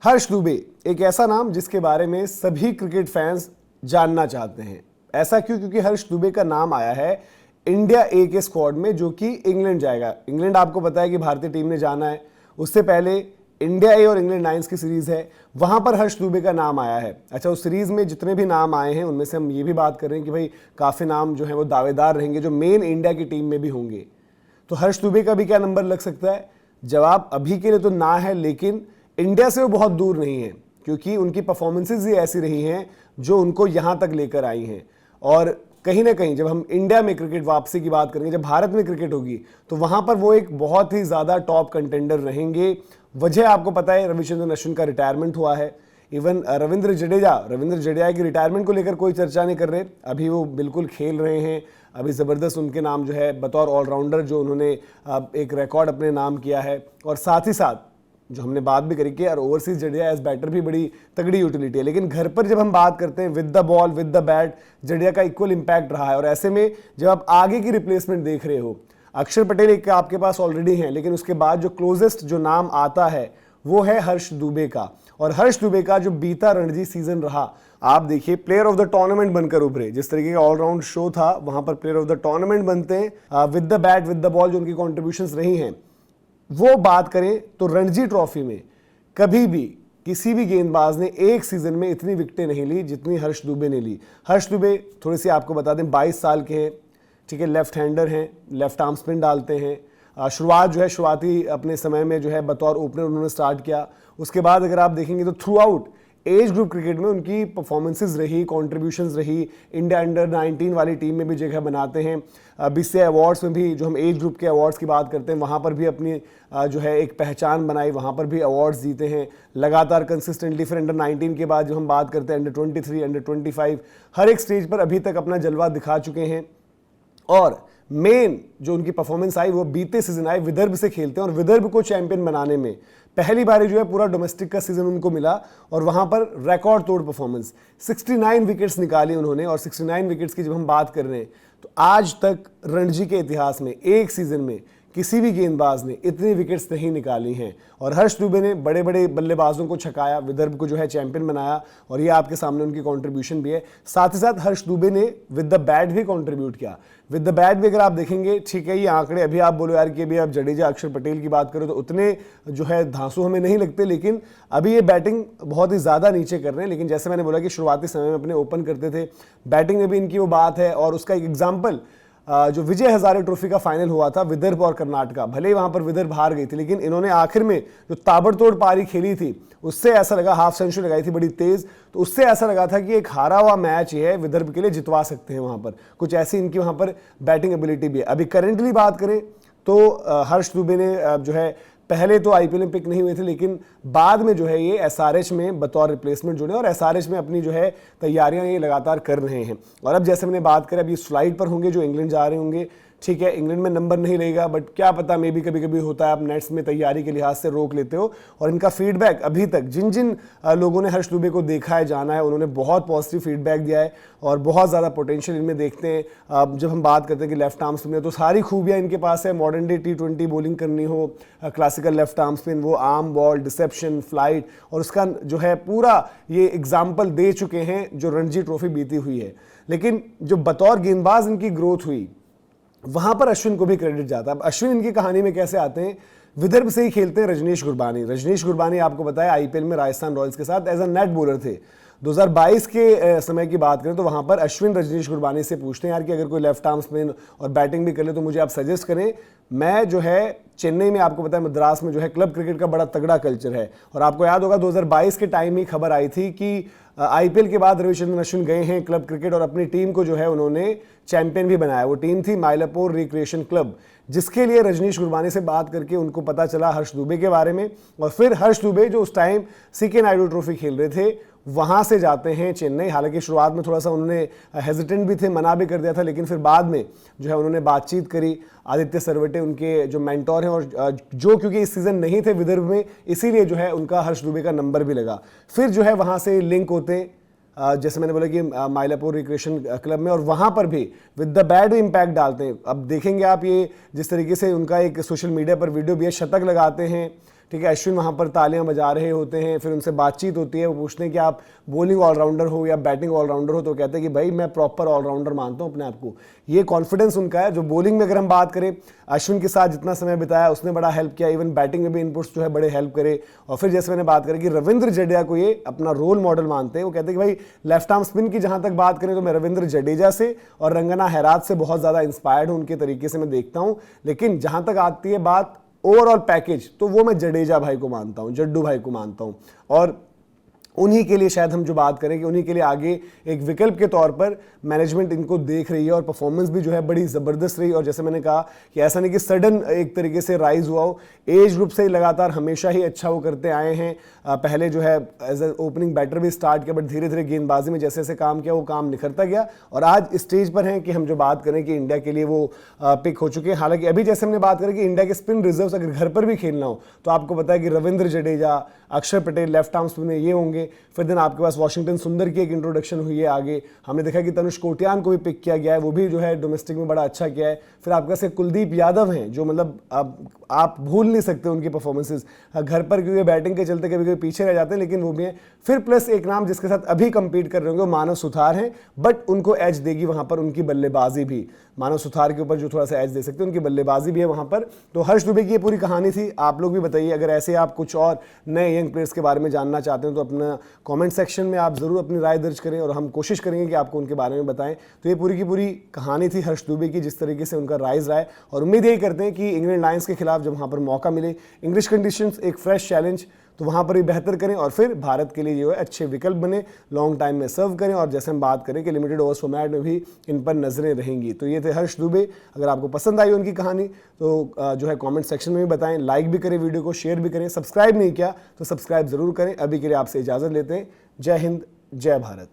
हर्ष दुबे एक ऐसा नाम जिसके बारे में सभी क्रिकेट फैंस जानना चाहते हैं। ऐसा क्यों? क्योंकि हर्ष दुबे का नाम आया है इंडिया ए के स्क्वाड में, जो कि इंग्लैंड जाएगा। इंग्लैंड आपको पता है कि भारतीय टीम ने जाना है। उससे पहले इंडिया ए और इंग्लैंड नाइन्स की सीरीज है, वहां पर हर्ष दुबे का नाम आया है। अच्छा, उस सीरीज में जितने भी नाम आए हैं उनमें से हम ये भी बात कर रहे हैं कि भाई काफी नाम जो है वो दावेदार रहेंगे जो मेन इंडिया की टीम में भी होंगे। तो हर्ष दुबे का भी क्या नंबर लग सकता है? जवाब अभी के लिए तो ना है, लेकिन इंडिया से वो बहुत दूर नहीं है, क्योंकि उनकी परफॉर्मेंसेज ही ऐसी रही हैं जो उनको यहां तक लेकर आई हैं। और कहीं ना कहीं जब हम इंडिया में क्रिकेट वापसी की बात करेंगे, जब भारत में क्रिकेट होगी, तो वहां पर वो एक बहुत ही ज्यादा टॉप कंटेंडर रहेंगे। वजह आपको पता है, रविचंद्रन अश्विन का रिटायरमेंट हुआ है। इवन रविंद्र जडेजा की रिटायरमेंट को लेकर कोई चर्चा नहीं कर रहे, अभी वो बिल्कुल खेल रहे हैं। अभी ज़बरदस्त उनके नाम जो है बतौर ऑलराउंडर जो उन्होंने एक रिकॉर्ड अपने नाम किया है। और साथ ही साथ जो हमने बात भी करी कि यार ओवरसीज जडेजा एज बैटर भी बड़ी तगड़ी यूटिलिटी है, लेकिन घर पर जब हम बात करते हैं with the ball with the bat, Jadeja का इक्वल इंपैक्ट रहा है। और ऐसे में जब आप आगे की रिप्लेसमेंट देख रहे हो, अक्षर पटेल एक आपके पास ऑलरेडी हैं, लेकिन उसके बाद जो क्लोजेस्ट जो नाम आता है वो है हर्ष दुबे का। और हर्ष दुबे का जो बीता रणजी सीजन रहा, आप देखिए प्लेयर ऑफ द टूर्नामेंट बनकर उभरे। जिस तरीके का ऑलराउंड शो था, वहां पर प्लेयर ऑफ द टूर्नामेंट बनते हैं। With the bat with the ball जो उनकी कॉन्ट्रीब्यूशंस रही हैं, वो बात करें तो रणजी ट्रॉफी में कभी भी किसी भी गेंदबाज ने एक सीजन में इतनी विकेटें नहीं ली जितनी हर्ष दुबे ने ली। हर्ष दुबे थोड़ी सी आपको बता दें 22 साल के हैं, ठीक है, लेफ्ट हैंडर हैं, लेफ्ट आर्म स्पिन डालते हैं। शुरुआत जो है शुरुआती अपने समय में जो है बतौर ओपनर उन्होंने स्टार्ट किया। उसके बाद अगर आप देखेंगे तो through out age group cricket में उनकी परफॉर्मेंसेस रही, कॉन्ट्रीब्यूशंस रही। इंडिया अंडर 19 वाली टीम में भी जगह बनाते हैं। बीसीसीआई अवार्ड्स में भी, जो हम एज ग्रुप के अवार्ड्स की बात करते हैं, वहाँ पर भी अपनी जो है एक पहचान बनाई, वहाँ पर भी अवार्ड्स जीते हैं लगातार कंसिस्टेंटली। फिर अंडर 19 के बाद जब हम बात करते हैं अंडर 23, अंडर 25, हर एक स्टेज पर अभी तक अपना जलवा दिखा चुके हैं। और मेन जो उनकी परफॉर्मेंस आई वो बीते सीजन आई, विदर्भ से खेलते हैं और विदर्भ को चैंपियन बनाने में पहली बार जो है पूरा डोमेस्टिक का सीजन उनको मिला। और वहां पर रिकॉर्ड तोड़ परफॉर्मेंस, 69 विकेट्स निकाली उन्होंने। और 69 विकेट्स की जब हम बात कर रहे हैं तो आज तक रणजी के इतिहास में एक सीजन में किसी भी गेंदबाज ने इतनी विकेट्स नहीं निकाली हैं। और हर्ष दुबे ने बड़े बड़े बल्लेबाजों को छकाया, विदर्भ को जो है चैंपियन बनाया, और ये आपके सामने उनकी कंट्रीब्यूशन भी है। साथ ही साथ हर्ष दुबे ने विद द बैट भी कंट्रीब्यूट किया। विद द बैट भी अगर आप देखेंगे, ठीक है, ये आंकड़े अभी आप बोलो यार कि अभी आप जडेजा अक्षर पटेल की बात करो तो उतने जो है धांसू हमें नहीं लगते, लेकिन अभी ये बैटिंग बहुत ही ज़्यादा नीचे कर रहे हैं। लेकिन जैसे मैंने बोला कि शुरुआती समय में अपने ओपन करते थे, बैटिंग में भी इनकी वो बात है। और उसका एक एग्जाम्पल जो विजय हजारे ट्रॉफी का फाइनल हुआ था विदर्भ और कर्नाटका, भले ही वहां पर विदर्भ हार गई थी, लेकिन इन्होंने आखिर में जो ताबड़तोड़ पारी खेली थी, उससे ऐसा लगा, हाफ सेंचुरी लगाई थी बड़ी तेज, तो उससे ऐसा लगा था कि एक हारा हुआ मैच है विदर्भ के लिए जितवा सकते हैं। वहां पर कुछ ऐसी इनकी वहां पर बैटिंग एबिलिटी भी है। अभी करेंटली बात करें तो हर्ष दुबे ने जो है पहले तो आईपीएल में पिक नहीं हुए थे, लेकिन बाद में जो है ये एसआरएच में बतौर रिप्लेसमेंट जुड़े और एसआरएच में अपनी जो है तैयारियां ये लगातार कर रहे हैं। और अब जैसे मैंने बात करें, अब ये फ्लाइट पर होंगे जो इंग्लैंड जा रहे होंगे, ठीक है, इंग्लैंड में नंबर नहीं रहेगा, बट क्या पता, मे भी कभी कभी होता है आप नेट्स में तैयारी के लिहाज से रोक लेते हो। और इनका फीडबैक अभी तक जिन जिन लोगों ने हर्ष दुबे को देखा है, जाना है, उन्होंने बहुत पॉजिटिव फीडबैक दिया है और बहुत ज़्यादा पोटेंशियल इनमें देखते हैं। जब हम बात करते हैं कि लेफ्ट आर्म स्पिन में, तो सारी खूबियाँ इनके पास है। मॉडर्न डे T20 बॉलिंग करनी हो, क्लासिकल लेफ्ट आर्म स्पिन, वो आर्म बॉल, डिसेप्शन, फ्लाइट, और उसका जो है पूरा ये एग्जाम्पल दे चुके हैं जो रणजी ट्रॉफी बीती हुई है। लेकिन जो बतौर गेंदबाज इनकी ग्रोथ हुई, वहां पर अश्विन को भी क्रेडिट जाता है। अब अश्विन इनकी कहानी में कैसे आते हैं? विदर्भ से ही खेलते हैं रजनीश गुरबानी आपको बताया आईपीएल में राजस्थान रॉयल्स के साथ एज अ नेट बॉलर थे। 2022 के समय की बात करें तो वहां पर अश्विन रजनीश गुरबानी से पूछते हैं यार कि अगर कोई लेफ्ट आर्म स्पिन और बैटिंग भी कर ले तो मुझे आप सजेस्ट करें। मैं जो है चेन्नई में, आपको पता है मद्रास में जो है क्लब क्रिकेट का बड़ा तगड़ा कल्चर है। और आपको याद होगा 2022 के टाइम ही खबर आई थी कि आईपीएल के बाद रविचंद्रन अश्विन गए हैं क्लब क्रिकेट और अपनी टीम को जो है उन्होंने चैंपियन भी बनाया। वो टीम थी माइलापुर रिक्रिएशन क्लब, जिसके लिए रजनीश गुरबानी से बात करके उनको पता चला हर्ष दुबे के बारे में। और फिर हर्ष दुबे जो उस टाइम सीके नायडू ट्रॉफी खेल रहे थे, वहां से जाते हैं चेन्नई। हालांकि शुरुआत में थोड़ा सा उन्होंने हेजिटेंट भी थे, मना भी कर दिया था, लेकिन फिर बाद में जो है उन्होंने बातचीत करी। आदित्य सरवटे उनके जो मेंटोर हैं और जो क्योंकि इस सीजन नहीं थे विदर्भ में, इसीलिए जो है उनका हर्ष दुबे का नंबर भी लगा। फिर जो है वहां से लिंक होते, जैसे मैंने बोला कि माइलापुर रिक्रिएशन क्लब में, और वहां पर भी विद द बैड इम्पैक्ट डालते हैं। अब देखेंगे आप ये जिस तरीके से उनका एक सोशल मीडिया पर वीडियो भी है, शतक लगाते हैं, ठीक है, अश्विन वहाँ पर तालियां बजा रहे होते हैं, फिर उनसे बातचीत होती है, वो पूछते हैं कि आप बॉलिंग ऑलराउंडर हो या बैटिंग ऑलराउंडर हो, तो कहते हैं कि भाई मैं प्रॉपर ऑलराउंडर मानता हूँ अपने आप को। ये कॉन्फिडेंस उनका है। जो बॉलिंग में अगर हम बात करें, अश्विन के साथ जितना समय बिताया उसने बड़ा हेल्प किया, इवन बैटिंग में भी इनपुट्स जो है बड़े हेल्प करे। और फिर जैसे मैंने बात करी कि रविंद्र जडेजा को ये अपना रोल मॉडल मानते हैं। वो कहते हैं कि भाई लेफ्ट आर्म स्पिन की जहां तक बात करें तो मैं रविंद्र जडेजा से और रंगना हैरात से बहुत ज़्यादा इंस्पायर्ड हूं, उनके तरीके से मैं देखता हूं। लेकिन जहां तक आती है बात ओवरऑल पैकेज, तो वो मैं जडेजा भाई को मानता हूं, जड्डू भाई को मानता हूं। और उन्हीं के लिए शायद हम जो बात करें कि उन्हीं के लिए आगे एक विकल्प के तौर पर मैनेजमेंट इनको देख रही है। और परफॉर्मेंस भी जो है बड़ी ज़बरदस्त रही। और जैसे मैंने कहा कि ऐसा नहीं कि सडन एक तरीके से राइज हुआ हो, एज ग्रुप से ही लगातार हमेशा ही अच्छा वो करते आए हैं। पहले जो है एज ए ओपनिंग बैटर भी स्टार्ट किया, बट धीरे धीरे गेंदबाजी में जैसे जैसे काम किया वो काम निखरता गया और आज स्टेज पर हैं कि हम जो बात करें कि इंडिया के लिए वो पिक हो चुके हैं। हालांकि अभी जैसे हमने बात करें कि इंडिया के स्पिन रिजर्व्स अगर घर पर भी खेलना हो तो आपको पता है कि रविंद्र जडेजा, अक्षर पटेल लेफ्ट आर्म स्पिन ये होंगे। फिर दिन आपके पास वॉशिंगटन सुंदर की एक इंट्रोडक्शन हुई है आगे। हमने देखा कि तनुष कोटियान को भी पिक किया गया है, वो भी जो है डोमेस्टिक में बड़ा अच्छा किया है। फिर आपके पास कुलदीप यादव हैं जो मतलब आप भूल नहीं सकते उनकी परफॉर्मेंसेस। घर पर क्योंकि बैटिंग के चलते कभी कभी पीछे रह जाते हैं, लेकिन वो भी हैं। फिर प्लस एक नाम जिसके साथ अभी कंपीट कर रहे होंगे मानव सुथार हैं, बट उनको एज देगी वहां पर उनकी बल्लेबाजी भी। मानव सुथार के ऊपर जो थोड़ा सा एज दे सकते हैं, उनकी बल्लेबाजी भी है वहां पर। तो हर्ष दुबे की ये पूरी कहानी थी। आप लोग भी बताइए, अगर ऐसे आप कुछ और नए यंग प्लेयर्स के बारे में जानना चाहते हैं तो अपना कमेंट सेक्शन में आप ज़रूर अपनी राय दर्ज करें और हम कोशिश करेंगे कि आपको उनके बारे में बताएं। तो ये पूरी की पूरी कहानी थी हर्ष दुबे की, जिस तरीके से उनका राइज रहा है। और उम्मीद यही करते हैं कि इंग्लैंड लायंस के खिलाफ जब वहाँ पर मौका मिले, इंग्लिश कंडीशंस, एक फ्रेश चैलेंज, तो वहाँ पर भी बेहतर करें और फिर भारत के लिए जो है अच्छे विकल्प बने, लॉन्ग टाइम में सर्व करें। और जैसे हम बात करें कि लिमिटेड ओवर्स फॉर्मेट में भी इन पर नजरें रहेंगी। तो ये थे हर्ष दुबे। अगर आपको पसंद आई उनकी कहानी तो जो है कमेंट सेक्शन में भी बताएं, लाइक भी करें, वीडियो को शेयर भी करें। सब्सक्राइब नहीं किया तो सब्सक्राइब जरूर करें। अभी के लिए आपसे इजाज़त लेते हैं। जय हिंद, जय भारत।